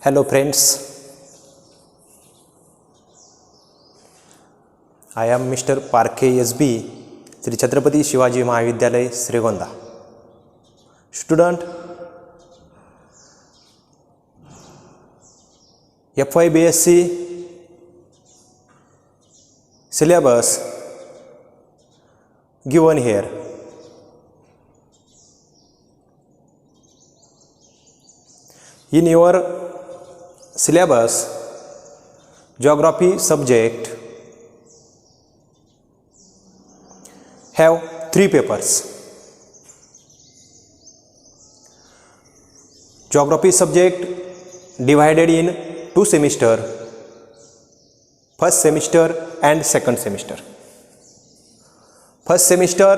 Hello friends, I am Mr. Parke SB, Sri Chhatrapati Shivaji Mahavidyalaya, Srigonda. Student, FY BSc syllabus given here. In your syllabus, geography subject have 3 papers. Geography subject divided in 2 semesters, first semester and second semester. First semester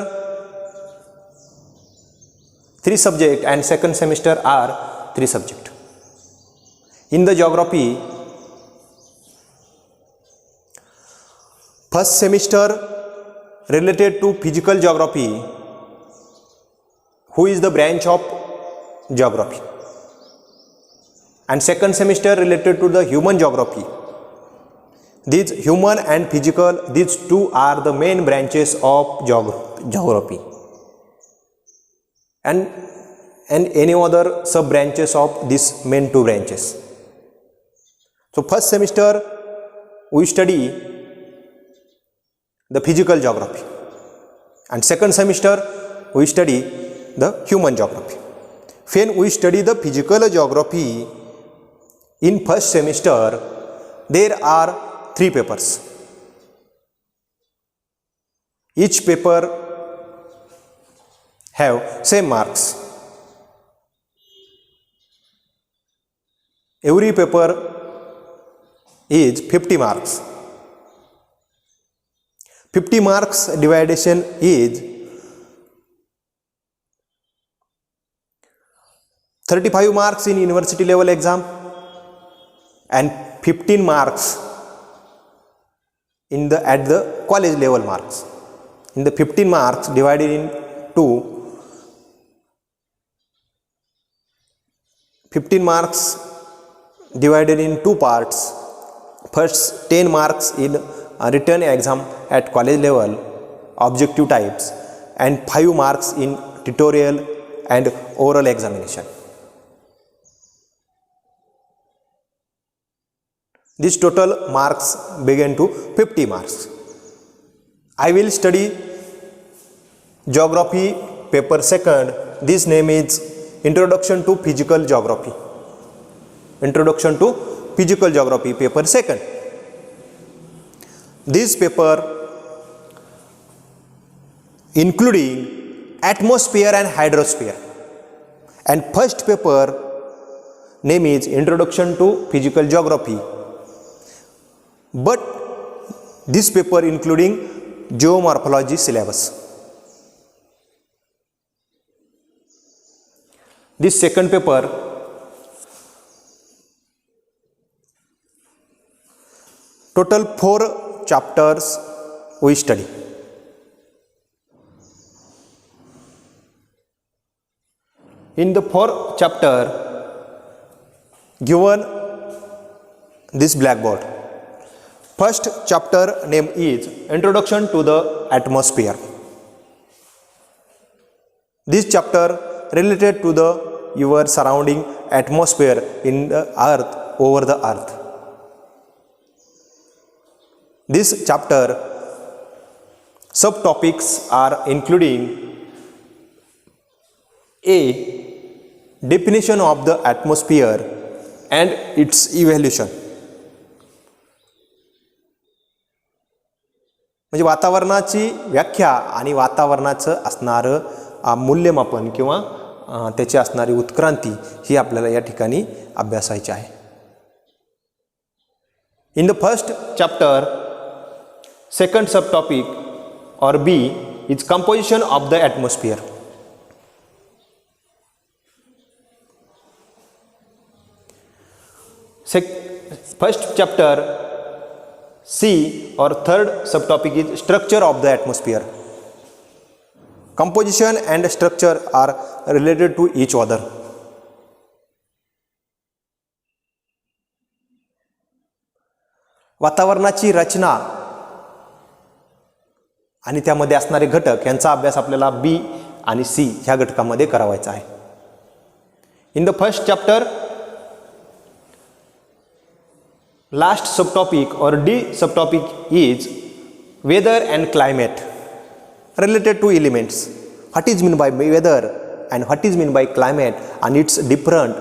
3 subjects and second semester are 3 subjects. In the geography, first semester related to physical geography, who is the branch of geography, and second semester related to the human geography. These human and physical, these two are the main branches of geography, and any other sub branches of these main 2 branches. So first semester we study the physical geography, and second semester we study the human geography. When we study the physical geography in first semester, there are 3 papers. Each paper have same marks. Every paper is 50 marks. 50 marks division is 35 marks in university level exam and 15 marks in at the college level marks. In the 15 marks divided into 15 marks divided in 2 parts. First 10 marks in a written exam at college level, objective types, and 5 marks in tutorial and oral examination. This total marks begin to 50 marks. I will study geography paper second. This name is Introduction to Physical Geography. Introduction to Physical Geography paper second. This paper including atmosphere and hydrosphere, and first paper name is Introduction to Physical Geography, but this paper including geomorphology syllabus. This second paper total 4 chapters we study. In the 4th chapter given this blackboard. First chapter name is Introduction to the Atmosphere. This chapter related to the your surrounding atmosphere in the earth, over the earth. This chapter subtopics are including A. Definition of the atmosphere and its evolution. म्हणजे वातावरणाची व्याख्या आणि वातावरणाचं असणारं मूल्यमापन किंवा त्याची असणारी उत्क्रांती ही आपल्याला या ठिकाणी अभ्यासायची आहे. In the first chapter, second subtopic or B is composition of the atmosphere. First chapter C or third subtopic is structure of the atmosphere. Composition and structure are related to each other. वातावरणाची रचना आणि त्यामध्ये असणारे घटक यांचा अभ्यास आपल्याला B आणि सी ह्या घटकामध्ये करावायचा आहे. In the first chapter last subtopic or the subtopic is weather and climate related to elements. What is meant by weather and what is meant by climate and its different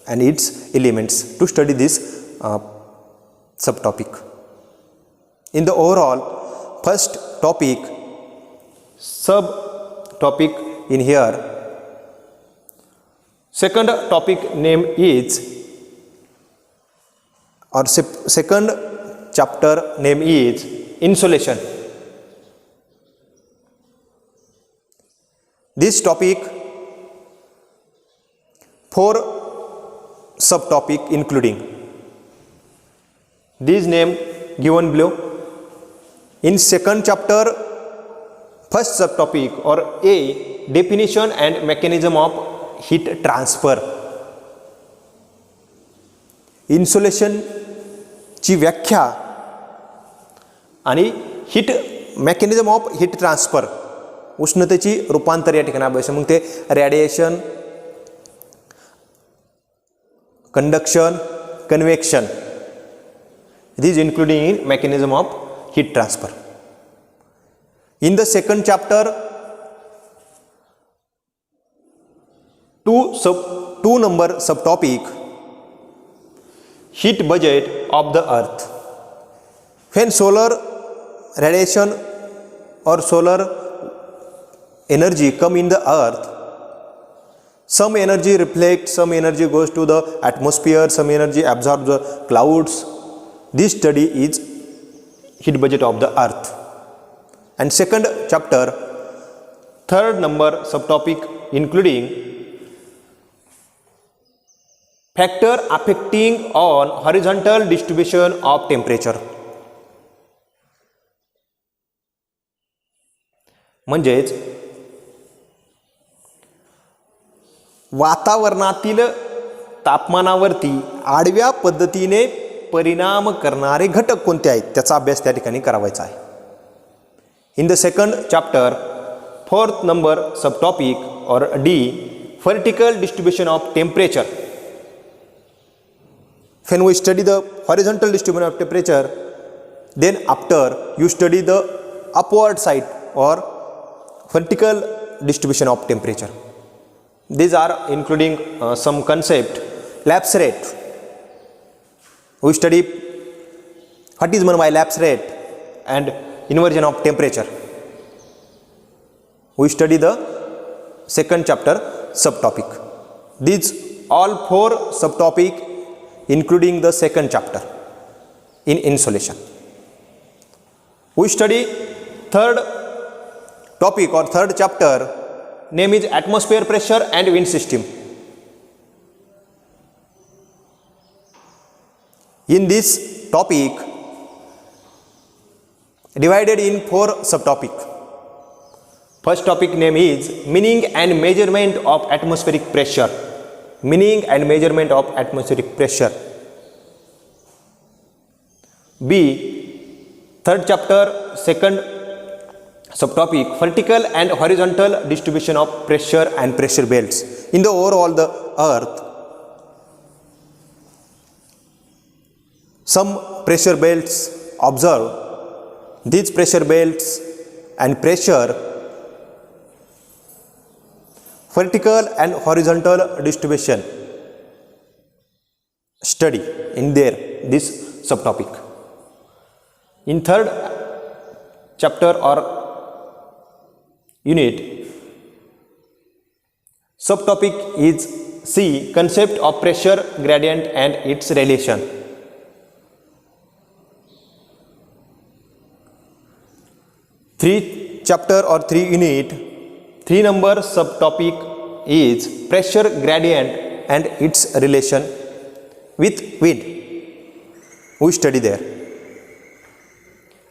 and its elements to study this subtopic. In the overall first topic, subtopic in here, second topic name is or second chapter name is insulation. This topic, 4 subtopic including these name given below. In second chapter, first subtopic or A, definition and mechanism of heat transfer. Insulation ची व्याख्या आणि heat mechanism of heat transfer, उष्णतेची रूपांतर या ठिकाणी अभ्यास. मग ते radiation, conduction, convection, this including in mechanism of heat transfer. In the second chapter, two number subtopic, heat budget of the earth. When solar radiation or solar energy come in the earth, some energy reflects, some energy goes to the atmosphere, some energy absorbs the clouds. This study is heat budget of the earth. And second chapter, third number subtopic including factor affecting on horizontal distribution of temperature. म्हणजेच वातावरणातील तापमानावरती आडव्या पद्धतीने परिणाम करणारे घटक कोणते आहेत त्याचा अभ्यास त्या ठिकाणी करावायचा आहे. In the second chapter, fourth number subtopic or the, vertical distribution of temperature. When we study the horizontal distribution of temperature, then after you study the upward side or vertical distribution of temperature. These are including some concept. Lapse rate, we study what is meant by lapse rate and inversion of temperature. We study the second chapter subtopic. These all 4 subtopic including the second chapter in insulation. We study third topic or third chapter, name is atmosphere pressure and wind system. In this topic divided in 4 subtopic. First topic name is meaning and measurement of atmospheric pressure. Meaning and measurement of atmospheric pressure. B, third chapter, second subtopic, vertical and horizontal distribution of pressure and pressure belts. In the overall the earth, some pressure belts observe. These pressure belts and pressure, vertical and horizontal distribution study in this subtopic. In third chapter or unit, subtopic is C, concept of pressure gradient and its relation. Three chapter or 3 unit, 3 number subtopic is pressure gradient and its relation with wind. We study there.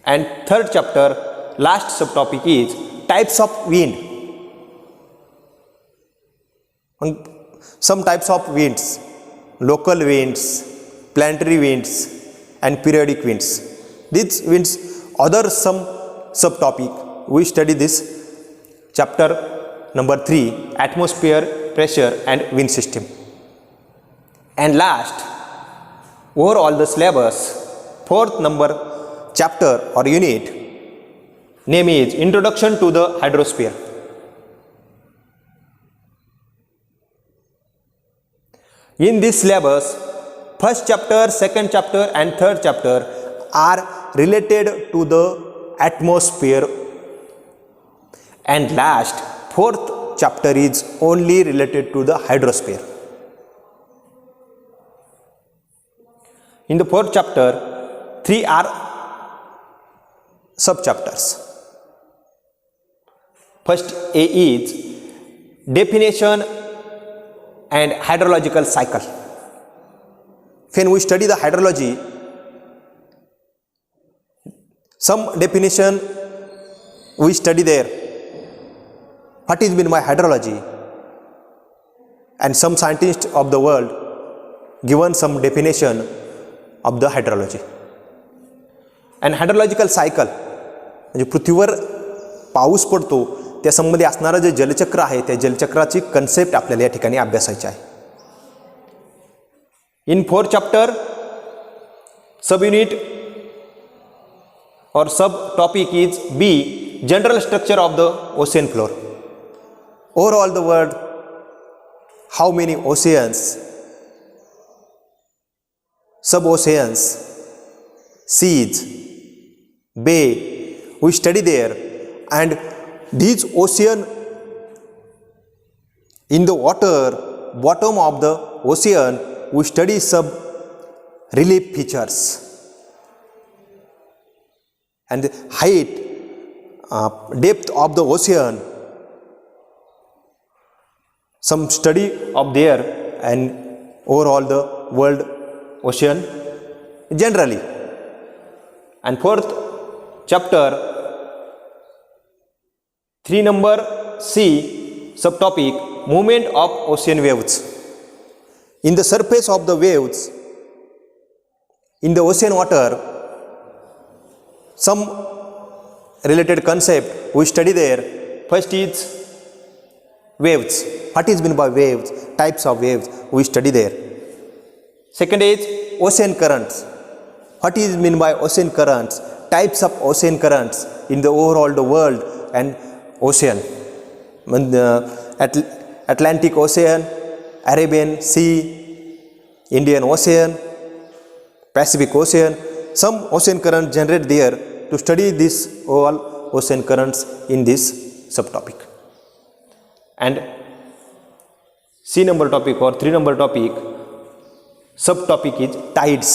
And third chapter, last subtopic is types of wind. Some types of winds, local winds, planetary winds and periodic winds. These winds, other some subtopic, we study this chapter number 3, atmosphere, pressure and wind system. And last, overall the syllabus, 4th number chapter or unit, name is Introduction to the Hydrosphere. In this syllabus, first chapter, second chapter and third chapter are related to the atmosphere, and last, 4th chapter is only related to the hydrosphere. In the 4th chapter, 3 are sub-chapters. First A is definition and hydrological cycle. When we study the hydrology, some definition we study there, what is meant by hydrology, and some scientists of the world given some definition of the hydrology. And hydrological cycle म्हणजे पृथ्वीवर पाऊस पडतो त्या संबंधी असणारं जे जलचक्र आहे त्या जलचक्राची कन्सेप्ट आपल्याला या ठिकाणी अभ्यासायची आहे. इन 4th chapter, sub unit or sub topic is B, general structure of the ocean floor. Overall the world, how many oceans, sub oceans, seas, bay, we study there, and these ocean, in the water, bottom of the ocean, we study sub relief features and the height, depth of the ocean, some study of there, and overall the world ocean generally. And 4th chapter, 3 number C, subtopic, movement of ocean waves. In the surface of the waves, in the ocean water, some related concept we study there. First is waves. What is meant by waves? Types of waves we study there. Second is ocean currents. What is meant by ocean currents? Types of ocean currents in the overall the world and ocean. Atlantic Ocean, Arabian Sea, Indian Ocean, Pacific Ocean. Some ocean currents generate there. To study this all ocean currents in this subtopic. And C number topic or 3 number topic, subtopic is tides.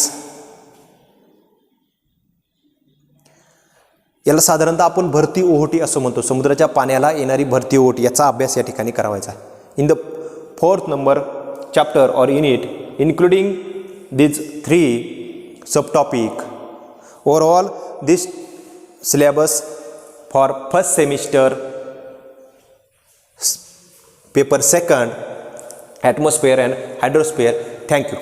याला साधारणतः आपण भरती ओहोटी असं म्हणतो. समुद्राच्या पाण्याला येणारी भरती ओहोटी याचा अभ्यास या ठिकाणी करावायचा आहे. In the 4th number chapter or unit, including these 3 subtopic, overall this syllabus for first semester, paper 2nd, atmosphere and hydrosphere. Thank you.